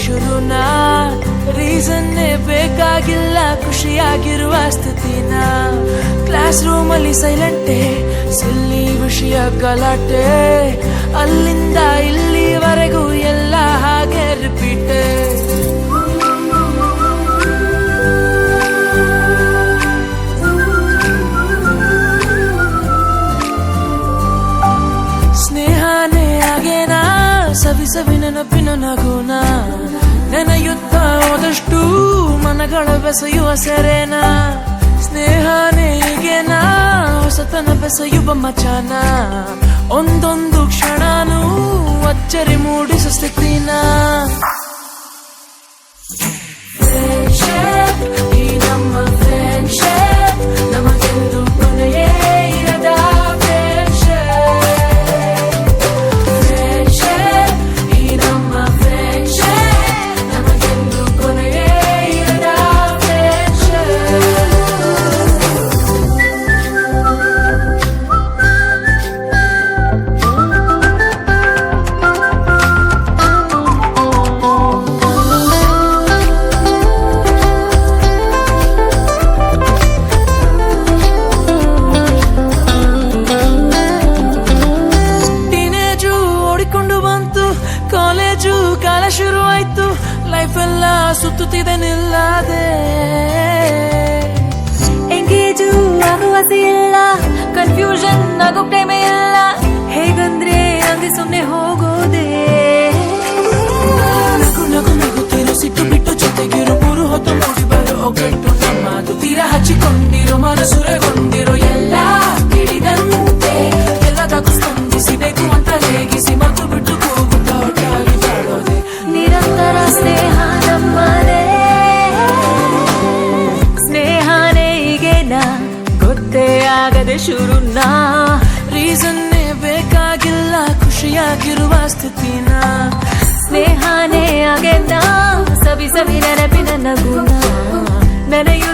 ಶುರುನಾ ರೀಸನ್ನೇ ಬೇಕಾಗಿಲ್ಲ ಖುಷಿಯಾಗಿರುವ ಸ್ಥಿತಿನ ಕ್ಲಾಸ್ ರೂಮಲ್ಲಿ ಸೈಲೆಂಟೇ ಸಿಲ್ಲಿ ವಿಷಯ ಗಲಾಟೆ ಅಲ್ಲಿಂದ ಇಲ್ಲಿವರೆಗೂ ಎಲ್ಲ ಹಾಗೆ ರಿಪೀಟೇ ಸ್ನೇಹನೇ ಆಗೇನಾ ಸವಿ ಸವಿ ನೆನಪಿನ ನಗುನ ನೆನೆಯುತ್ತ ಹೋದಷ್ಟು ಮನಗಳ ಬೆಸೆಯುವ ಸೆರೆನಾ ಸ್ನೇಹನೇ ಈಗೇನಾ ಹೊಸತನ ಬೆಸೆಯುವ ಮಚಾನ ಒಂದೊಂದು ಕ್ಷಣನೂ ಅಚ್ಚರಿ ಮೂಡಿಸೋ ಸ್ಥಿತಿನ ಫ್ರೆಂಡ್ಶಿಪ್ ಈ ನಮ್ಮ ಫ್ರೆಂಡ್ಶಿಪ್ ನಮಗೆಂದು ಕೊನೆಯೇ ಇರದ ಕಾಲೇಜು ಕಾಲ ಶುರು ಆಯ್ತು ಲೈಫ್ ಎಲ್ಲ ಸುತ್ತುತ್ತಿದೆ ನಿಲ್ಲದೆ ಎಂಗೇಜು ಆಗುವಾಸೆ ಇಲ್ಲ ಕನ್ಫ್ಯೂಷನ್ ಆಗೋ ಟೈಮ್ ಇಲ್ಲ ಹೇಗಂದ್ರೆ ಹಂಗೆ ಸುಮ್ಮನೆ ಹೋಗೋದೆ ನಗು ನಗು ನಗುತ್ತಿರೋ ಸಿಟ್ಟು ಬಿಟ್ಟು ಜೊತೆಗಿರೋ ಮೂರು ಹೊತ್ತು ಮೂಡಿ ಬರೋ ಒಗ್ಗಟ್ಟು ನಮ್ಮದು ತೀರ ಹಚ್ಚಿಕೊಂಡಿರೋ ಮನಸುರೆಗೊಂಡಿರೋ ಎಲ್ಲ ತಿಳಿದಂತೆ ಎಲ್ಲದಕ್ಕೂ ಸ್ಪಂದಿಸಬೇಕು ಅಂತ ರೇಗಿಸಿ ಮತ್ತು ಬಿಟ್ಟು ನಿರಂತರ ಸ್ನೇಹ ನಮ್ಮದೇ ಸ್ನೇಹನೇ ಈಗೇನಾ ಗೊತ್ತೇ ಆಗದೆ ಶುರುನಾ ರೀಸನ್ನೇ ಬೇಕಾಗಿಲ್ಲ ಖುಷಿಯಾಗಿರುವ ಸ್ಥಿತಿನ ಸ್ನೇಹನೇ ಆಗೇನಾ ಸವಿ ಸವಿ ನೆನಪಿನ ನಗುನ ನೆನೆಯು